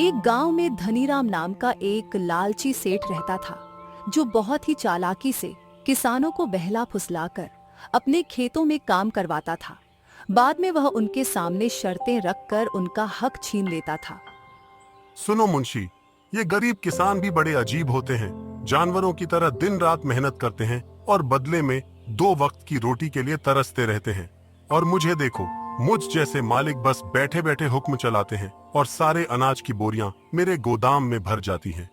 एक गांव में धनीराम नाम का एक लालची सेठ रहता था, जो बहुत ही चालाकी से किसानों को बहला फुसलाकर अपने खेतों में काम करवाता था। बाद में वह उनके सामने शर्तें रखकर उनका हक छीन लेता था। सुनो मुंशी, ये गरीब किसान भी बड़े अजीब होते हैं। जानवरों की तरह दिन रात मेहनत करते हैं और बदले में 2 वक्त की रोटी के लिए तरसते रहते हैं। और मुझे देखो, मुझ जैसे मालिक बस बैठे बैठे हुक्म चलाते हैं और सारे अनाज की बोरियां मेरे गोदाम में भर जाती हैं।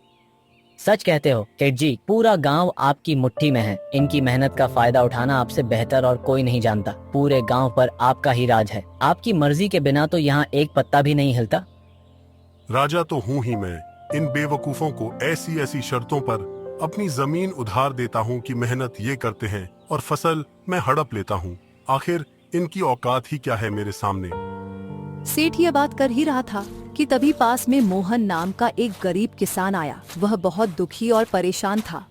सच कहते हो सेठ जी, पूरा गांव आपकी मुट्ठी में है। इनकी मेहनत का फायदा उठाना आपसे बेहतर और कोई नहीं जानता। पूरे गांव पर आपका ही राज है। आपकी मर्जी के बिना तो यहाँ एक पत्ता भी नहीं हिलता। राजा तो हूँ ही मैं। इन बेवकूफों को ऐसी ऐसी शर्तों पर अपनी जमीन उधार देता हूँ कि मेहनत ये करते हैं और फसल मैं हड़प लेता हूँ। आखिर इनकी औकात ही क्या है मेरे सामने। सेठ यह बात कर ही रहा था कि तभी पास में मोहन नाम का एक गरीब किसान आया। वह बहुत दुखी और परेशान था।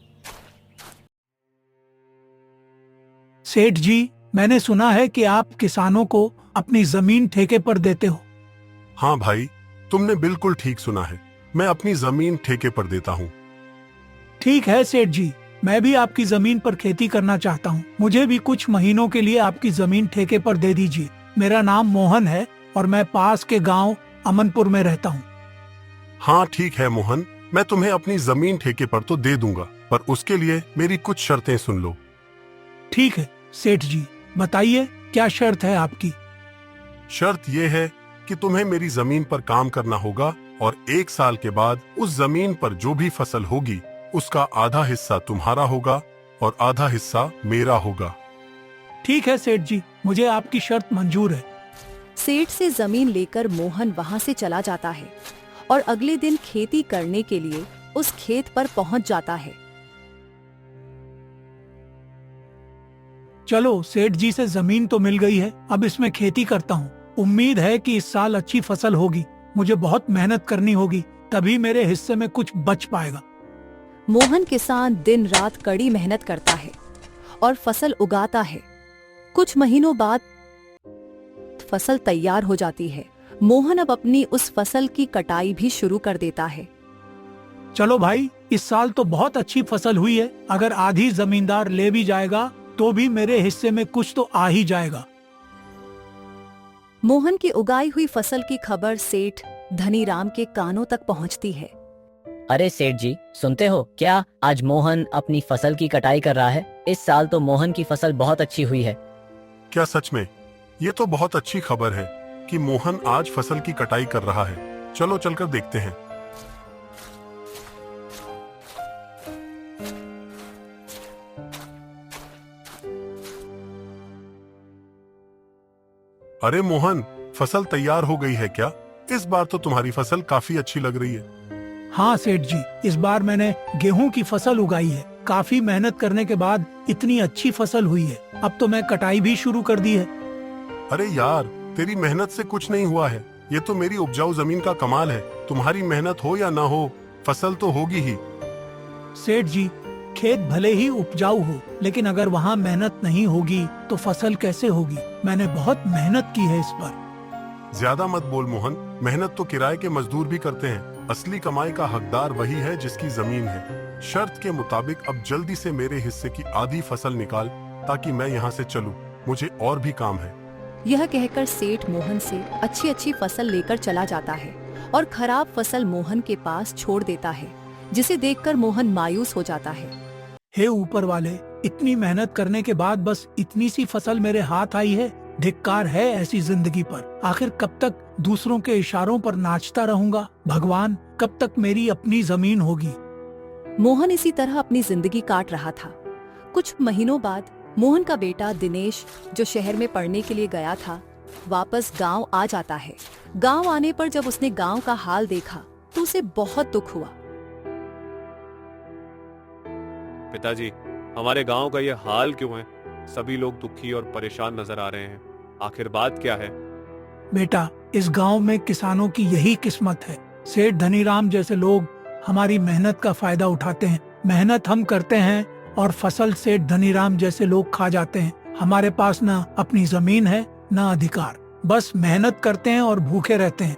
सेठ जी, मैंने सुना है कि आप किसानों को अपनी जमीन ठेके पर देते हो। हाँ भाई, तुमने बिल्कुल ठीक सुना है। मैं अपनी जमीन ठेके पर देता हूँ। ठीक है सेठ जी, मैं भी आपकी जमीन पर खेती करना चाहता हूँ। मुझे भी कुछ महीनों के लिए आपकी जमीन ठेके पर दे दीजिए। मेरा नाम मोहन है और मैं पास के गांव अमनपुर में रहता हूँ। हाँ ठीक है मोहन, मैं तुम्हें अपनी जमीन ठेके पर तो दे दूंगा, पर उसके लिए मेरी कुछ शर्तें सुन लो। ठीक है सेठ जी, बताइए क्या शर्त है आपकी। शर्त यह है कि तुम्हें मेरी जमीन पर काम करना होगा और 1 साल के बाद उस जमीन पर जो भी फसल होगी उसका आधा हिस्सा तुम्हारा होगा और आधा हिस्सा मेरा होगा। ठीक है सेठ जी, मुझे आपकी शर्त मंजूर है। सेठ से जमीन लेकर मोहन वहां से चला जाता है और अगले दिन खेती करने के लिए उस खेत पर पहुंच जाता है। चलो, सेठ जी से जमीन तो मिल गई है, अब इसमें खेती करता हूँ। उम्मीद है कि इस साल अच्छी फसल होगी। मुझे बहुत मेहनत करनी होगी, तभी मेरे हिस्से में कुछ बच पाएगा। मोहन किसान दिन रात कड़ी मेहनत करता है और फसल उगाता है। कुछ महीनों बाद फसल तैयार हो जाती है। मोहन अब अपनी उस फसल की कटाई भी शुरू कर देता है। चलो भाई, इस साल तो बहुत अच्छी फसल हुई है। अगर आधी जमींदार ले भी जाएगा तो भी मेरे हिस्से में कुछ तो आ ही जाएगा। मोहन की उगाई हुई फसल की खबर सेठ धनीराम के कानों तक पहुंचती है। अरे सेठ जी, सुनते हो क्या? आज मोहन अपनी फसल की कटाई कर रहा है। इस साल तो मोहन की फसल बहुत अच्छी हुई है। क्या सच में? ये तो बहुत अच्छी खबर है कि मोहन आज फसल की कटाई कर रहा है। चलो चलकर देखते हैं। अरे मोहन, फसल तैयार हो गई है क्या? इस बार तो तुम्हारी फसल काफी अच्छी लग रही है। हाँ सेठ जी, इस बार मैंने गेहूं की फसल उगाई है। काफी मेहनत करने के बाद इतनी अच्छी फसल हुई है। अब तो मैं कटाई भी शुरू कर दी है। अरे यार, तेरी मेहनत से कुछ नहीं हुआ है। ये तो मेरी उपजाऊ जमीन का कमाल है। तुम्हारी मेहनत हो या ना हो, फसल तो होगी ही। सेठ जी, खेत भले ही उपजाऊ हो, लेकिन अगर वहाँ मेहनत नहीं होगी तो फसल कैसे होगी? मैंने बहुत मेहनत की है इस बार। ज्यादा मत बोल मोहन, मेहनत तो किराए के मजदूर भी करते हैं। असली कमाई का हकदार वही है जिसकी जमीन है। शर्त के मुताबिक अब जल्दी से मेरे हिस्से की आधी फसल निकाल, ताकि मैं यहाँ से चलूं। मुझे और भी काम है। यह कहकर सेठ मोहन से अच्छी अच्छी फसल लेकर चला जाता है और खराब फसल मोहन के पास छोड़ देता है, जिसे देखकर मोहन मायूस हो जाता है। हे ऊपर वाले, इतनी मेहनत करने के बाद बस इतनी सी फसल मेरे हाथ आई है। धिक्कार है ऐसी जिंदगी पर। आखिर कब तक दूसरों के इशारों पर नाचता रहूंगा? भगवान, कब तक मेरी अपनी जमीन होगी? मोहन इसी तरह अपनी जिंदगी काट रहा था। कुछ महीनों बाद मोहन का बेटा दिनेश, जो शहर में पढ़ने के लिए गया था, वापस गांव आ जाता है। गांव आने पर जब उसने गांव का हाल देखा तो उसे बहुत दुख हुआ। पिताजी, हमारे गांव का ये हाल क्यों है? सभी लोग दुखी और परेशान नजर आ रहे हैं। आखिर बात क्या है? बेटा, इस गांव में किसानों की यही किस्मत है। सेठ धनीराम जैसे लोग हमारी मेहनत का फायदा उठाते हैं। मेहनत हम करते हैं और फसल सेठ धनीराम जैसे लोग खा जाते हैं। हमारे पास न अपनी जमीन है न अधिकार, बस मेहनत करते हैं और भूखे रहते हैं।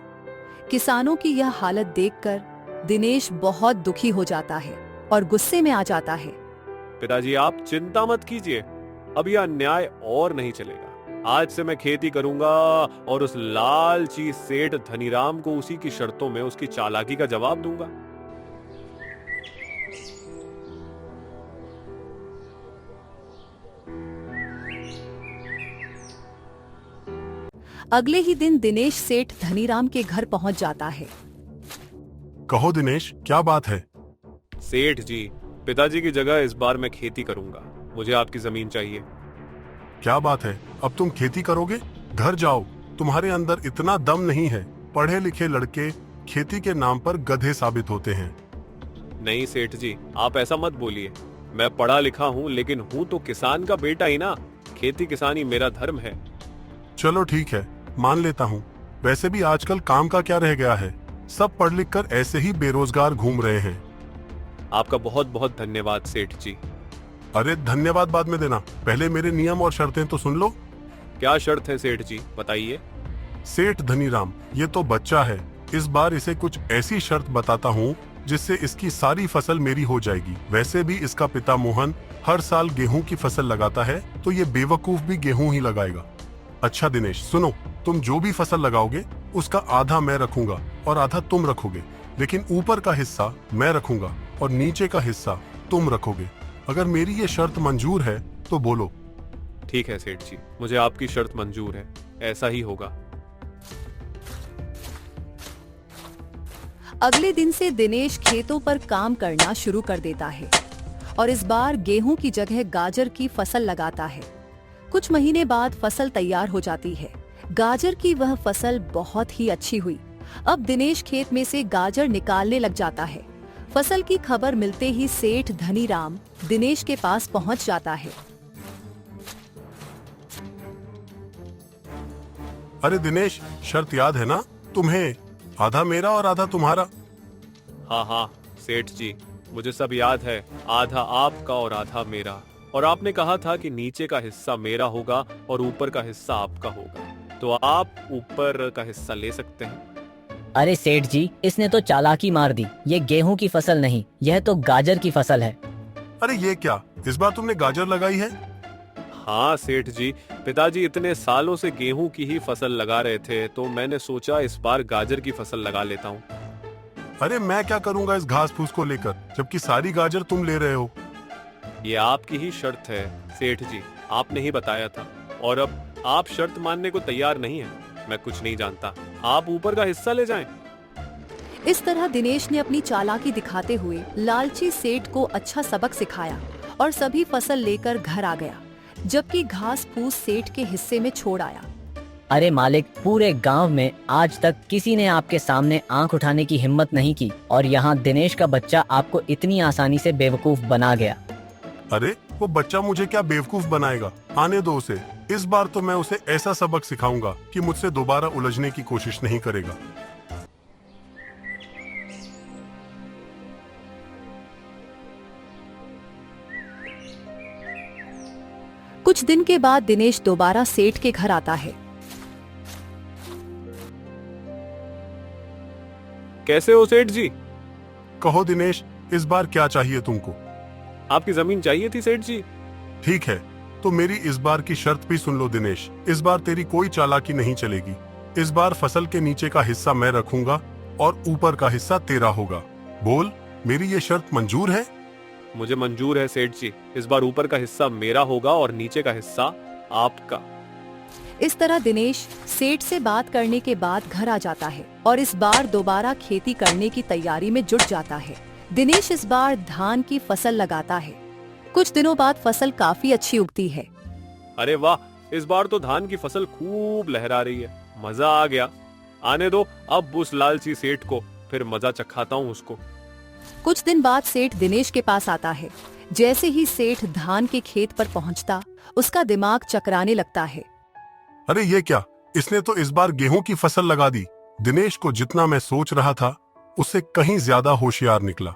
किसानों की यह हालत देखकर दिनेश बहुत दुखी हो जाता है और गुस्से में आ जाता है। पिताजी आप चिंता मत कीजिए, अब यह अन्याय और नहीं चलेगा। आज से मैं खेती करूंगा और उस लालची सेठ धनीराम को उसी की शर्तों में उसकी चालाकी का जवाब दूंगा। अगले ही दिन दिनेश सेठ धनीराम के घर पहुंच जाता है। कहो दिनेश, क्या बात है? सेठ जी, पिताजी की जगह इस बार मैं खेती करूंगा। मुझे आपकी जमीन चाहिए। क्या बात है, अब तुम खेती करोगे? घर जाओ, तुम्हारे अंदर इतना दम नहीं है। पढ़े लिखे लड़के खेती के नाम पर गधे साबित होते हैं। नहीं सेठ जी, आप ऐसा मत बोलिए। मैं पढ़ा लिखा हूँ, लेकिन हूँ तो किसान का बेटा ही ना। खेती किसानी मेरा धर्म है। चलो ठीक है, मान लेता हूँ। वैसे भी आजकल काम का क्या रह गया है, सब पढ़ लिख कर ऐसे ही बेरोजगार घूम रहे हैं। आपका बहुत बहुत धन्यवाद सेठ जी। अरे धन्यवाद बाद में देना, पहले मेरे नियम और शर्तें तो सुन लो। क्या शर्त है सेठ जी, बताइए। सेठ धनीराम, ये तो बच्चा है। इस बार इसे कुछ ऐसी शर्त बताता हूँ जिससे इसकी सारी फसल मेरी हो जाएगी। वैसे भी इसका पिता मोहन हर साल गेहूं की फसल लगाता है, तो ये बेवकूफ भी गेहूं ही लगाएगा। अच्छा दिनेश सुनो, तुम जो भी फसल लगाओगे उसका आधा मैं रखूंगा और आधा तुम रखोगे, लेकिन ऊपर का हिस्सा मैं रखूंगा और नीचे का हिस्सा तुम रखोगे। अगर मेरी ये शर्त मंजूर है तो बोलो। ठीक है सेठ जी, मुझे आपकी शर्त मंजूर है, ऐसा ही होगा। अगले दिन से दिनेश खेतों पर काम करना शुरू कर देता है और इस बार गेहूं की जगह गाजर की फसल लगाता है। कुछ महीने बाद फसल तैयार हो जाती है। गाजर की वह फसल बहुत ही अच्छी हुई। अब दिनेश खेत में से गाजर निकालने लग जाता है। फसल की खबर मिलते ही सेठ धनीराम दिनेश के पास पहुंच जाता है। अरे दिनेश, शर्त याद है ना तुम्हें? आधा मेरा और आधा तुम्हारा। हाँ हाँ सेठ जी, मुझे सब याद है। आधा आपका और आधा मेरा। और आपने कहा था कि नीचे का हिस्सा मेरा होगा और ऊपर का हिस्सा आपका होगा, तो आप ऊपर का हिस्सा ले सकते हैं। अरे सेठ जी, इसने तो चालाकी मार दी। ये गेहूं की फसल नहीं, यह तो गाजर की फसल है। अरे ये क्या, इस बार तुमने गाजर लगाई है? हाँ सेठ जी, पिताजी इतने सालों से गेहूं की ही फसल लगा रहे थे, तो मैंने सोचा इस बार गाजर की फसल लगा लेता हूँ। अरे मैं क्या करूंगा इस घास फूस को लेकर, जबकि सारी गाजर तुम ले रहे हो। ये आपकी ही शर्त है सेठ जी, आपने ही बताया था। और अब आप शर्त मानने को तैयार नहीं है। मैं कुछ नहीं जानता, आप ऊपर का हिस्सा ले जाएं। इस तरह दिनेश ने अपनी चालाकी दिखाते हुए लालची सेठ को अच्छा सबक सिखाया और सभी फसल लेकर घर आ गया, जबकि घास फूस सेठ के हिस्से में छोड़ आया। अरे मालिक, पूरे गांव में आज तक किसी ने आपके सामने आंख उठाने की हिम्मत नहीं की, और यहाँ दिनेश का बच्चा आपको इतनी आसानी से बेवकूफ बना गया। अरे वो बच्चा मुझे क्या बेवकूफ बनाएगा, आने दो उसे। इस बार तो मैं उसे ऐसा सबक सिखाऊंगा कि मुझसे दोबारा उलझने की कोशिश नहीं करेगा। कुछ दिन के बाद दिनेश दोबारा सेठ के घर आता है। कैसे हो सेठ जी? कहो दिनेश, इस बार क्या चाहिए तुमको? आपकी जमीन चाहिए थी सेठ जी। ठीक है, तो मेरी इस बार की शर्त भी सुन लो दिनेश। इस बार तेरी कोई चालाकी नहीं चलेगी। इस बार फसल के नीचे का हिस्सा मैं रखूंगा और ऊपर का हिस्सा तेरा होगा। बोल, मेरी ये शर्त मंजूर है? मुझे मंजूर है सेठ जी। इस बार ऊपर का हिस्सा मेरा होगा और नीचे का हिस्सा आपका। इस तरह दिनेश सेठ से बात करने के बाद घर आ जाता है और इस बार दोबारा खेती करने की तैयारी में जुट जाता है। दिनेश इस बार धान की फसल लगाता है। कुछ दिनों बाद फसल काफी अच्छी उगती है। अरे वाह, इस बार तो धान की फसल खूब लहरा रही है। मजा आ गया। आने दो अब उस लालची सेठ को, फिर मजा चखाता हूँ उसको। कुछ दिन बाद सेठ दिनेश के पास आता है। जैसे ही सेठ धान के खेत पर पहुंचता, उसका दिमाग चकराने लगता है। अरे ये क्या, इसने तो इस बार गेहूं की फसल लगा दी। दिनेश को जितना मैं सोच रहा था उससे कहीं ज्यादा होशियार निकला।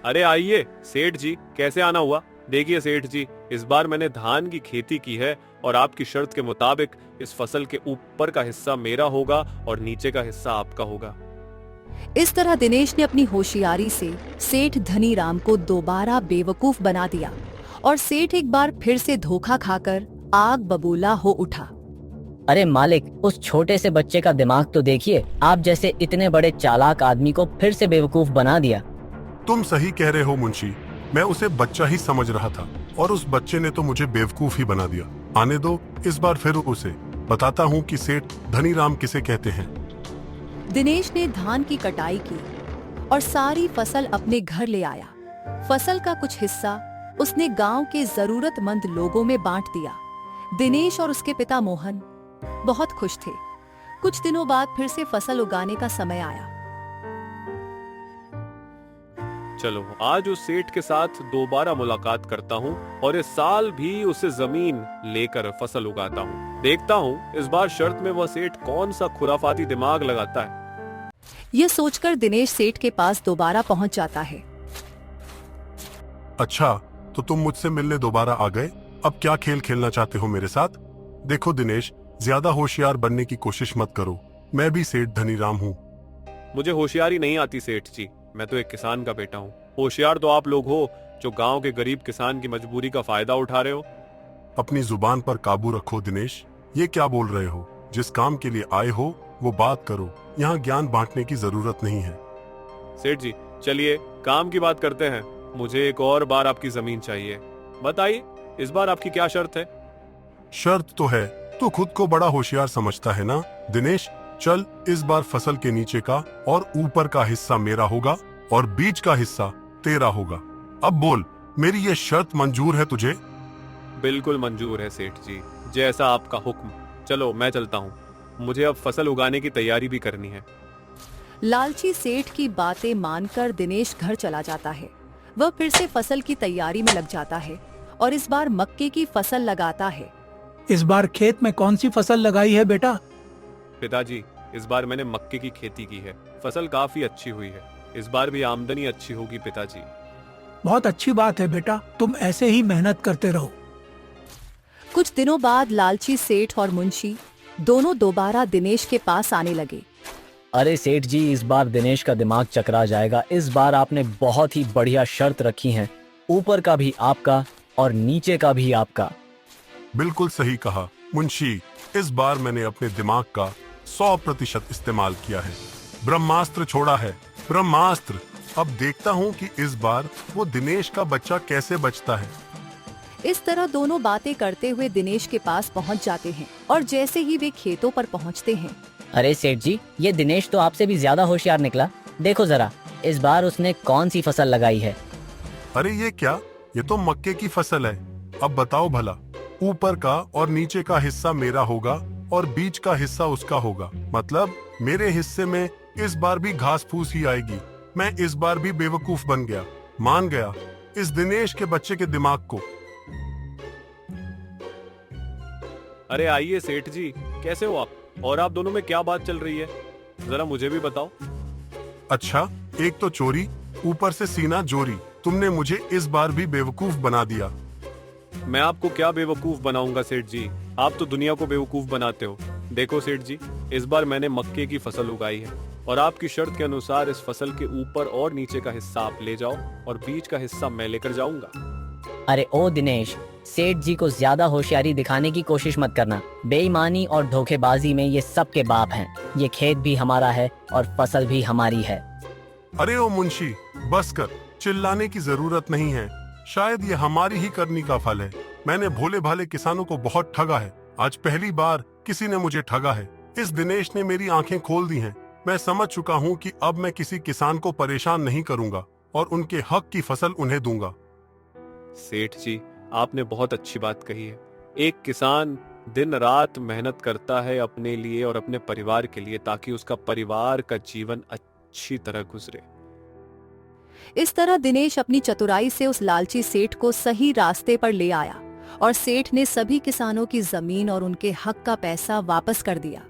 अरे आइए सेठ जी, कैसे आना हुआ? देखिए सेठ जी, इस बार मैंने धान की खेती की है और आपकी शर्त के मुताबिक इस फसल के ऊपर का हिस्सा मेरा होगा और नीचे का हिस्सा आपका होगा। इस तरह दिनेश ने अपनी होशियारी से सेठ धनीराम को दोबारा बेवकूफ बना दिया और सेठ एक बार फिर से धोखा खाकर आग बबूला हो उठा। अरे मालिक, उस छोटे से बच्चे का दिमाग तो देखिए, आप जैसे इतने बड़े चालाक आदमी को फिर से बेवकूफ बना दिया। तुम सही कह रहे हो मुंशी, मैं उसे बच्चा ही समझ रहा था और उस बच्चे ने तो मुझे बेवकूफ ही बना दिया। आने दो, इस बार फिर उसे बताता हूँ कि सेठ धनीराम किसे कहते हैं। दिनेश ने धान की कटाई की और सारी फसल अपने घर ले आया। फसल का कुछ हिस्सा उसने गांव के जरूरतमंद लोगों में बांट दिया। दिनेश और उसके पिता मोहन बहुत खुश थे। कुछ दिनों बाद फिर से फसल उगाने का समय आया। चलो आज उस सेठ के साथ दोबारा मुलाकात करता हूँ और इस साल भी उसे जमीन लेकर फसल उगाता हूँ। देखता हूँ इस बार शर्त में वह सेठ कौन सा खुराफाती दिमाग लगाता है। यह सोचकर दिनेश सेठ के पास दोबारा पहुंच जाता है। अच्छा, तो तुम मुझसे मिलने दोबारा आ गए। अब क्या खेल खेलना चाहते हो मेरे साथ? देखो दिनेश, ज्यादा होशियार बनने की कोशिश मत करो। मैं भी सेठ धनीराम हूँ। मुझे होशियारी नहीं आती सेठ जी, मैं तो एक किसान का बेटा हूँ। होशियार तो आप लोग हो जो गांव के गरीब किसान की मजबूरी का फायदा उठा रहे हो। अपनी जुबान पर काबू रखो दिनेश। ये क्या बोल रहे हो? जिस काम के लिए आए हो वो बात करो। यहाँ ज्ञान बांटने की जरूरत नहीं है। सेठ जी चलिए काम की बात करते हैं। मुझे एक और बार आपकी जमीन चाहिए। बताइए इस बार आपकी क्या शर्त है? शर्त तो है, तू खुद को बड़ा होशियार समझता है ना दिनेश। चल, इस बार फसल के नीचे का और ऊपर का हिस्सा मेरा होगा और बीच का हिस्सा तेरा होगा। अब बोल, मेरी ये शर्त मंजूर है तुझे? बिल्कुल मंजूर है सेठ जी, जैसा आपका हुक्म। चलो मैं चलता हूँ, मुझे अब फसल उगाने की तैयारी भी करनी है। लालची सेठ की बातें मानकर दिनेश घर चला जाता है। वह फिर से फसल की तैयारी में लग जाता है और इस बार मक्के की फसल लगाता है। इस बार खेत में कौन सी फसल लगाई है बेटा? पिताजी इस बार मैंने मक्के की खेती की है। फसल काफी अच्छी हुई है। इस बार भी आमदनी अच्छी होगी पिताजी। बहुत अच्छी बात है बेटा, तुम ऐसे ही मेहनत करते रहो। कुछ दिनों बाद लालची सेठ और मुंशी दोनों दोबारा दिनेश के पास आने लगे। अरे सेठ जी, इस बार दिनेश का दिमाग चकरा जाएगा। इस बार आपने बहुत ही बढ़िया शर्त रखी है, ऊपर का भी आपका और नीचे का भी आपका। बिल्कुल सही कहा मुंशी, इस बार मैंने अपने दिमाग का 100% इस्तेमाल किया है। ब्रह्मास्त्र छोड़ा है, ब्रह्मास्त्र। अब देखता हूँ कि इस बार वो दिनेश का बच्चा कैसे बचता है। इस तरह दोनों बातें करते हुए दिनेश के पास पहुंच जाते हैं और जैसे ही वे खेतों पर पहुंचते हैं। अरे सेठ जी, ये दिनेश तो आपसे भी ज्यादा होशियार निकला। देखो जरा, इस बार उसने कौन सी फसल लगाई है। अरे ये क्या, ये तो मक्के की फसल है। अब बताओ भला, ऊपर का और नीचे का हिस्सा मेरा होगा और बीच का हिस्सा उसका होगा। मतलब मेरे हिस्से में इस बार भी घास फूस ही आएगी। मैं इस बार भी बेवकूफ बन गया, मान गया इस दिनेश के बच्चे के दिमाग को। अरे आइए सेठ जी, कैसे हो आप? और आप दोनों में क्या बात चल रही है, जरा मुझे भी बताओ। अच्छा, एक तो चोरी, ऊपर से सीना जोरी। तुमने मुझे इस बार भी बेवकूफ बना दिया। मैं आपको क्या बेवकूफ बनाऊंगा सेठ जी, आप तो दुनिया को बेवकूफ बनाते हो। देखो सेठ जी, इस बार मैंने मक्के की फसल उगाई है और आपकी शर्त के अनुसार इस फसल के ऊपर और नीचे का हिस्सा आप ले जाओ और बीच का हिस्सा मैं लेकर जाऊंगा। अरे ओ दिनेश, सेठ जी को ज्यादा होशियारी दिखाने की कोशिश मत करना। बेईमानी और धोखेबाजी में ये सबके बाप हैं। ये खेत भी हमारा है और फसल भी हमारी है। अरे ओ मुंशी, बस कर, चिल्लाने की जरूरत नहीं है। शायद ये हमारी ही करनी का फल है। मैंने भोले भाले किसानों को बहुत ठगा है। आज पहली बार किसी ने मुझे ठगा है। इस दिनेश ने मेरी आंखें खोल दी हैं। मैं समझ चुका हूँ कि अब मैं किसी किसान को परेशान नहीं करूंगा और उनके हक की फसल उन्हें दूंगा। सेठ जी, आपने बहुत अच्छी बात कही है। एक किसान दिन रात मेहनत करता है अपने लिए और अपने परिवार के लिए, ताकि उसका परिवार का जीवन अच्छी तरह गुजरे। इस तरह दिनेश अपनी चतुराई से उस लालची सेठ को सही रास्ते पर ले आया और सेठ ने सभी किसानों की जमीन और उनके हक का पैसा वापस कर दिया।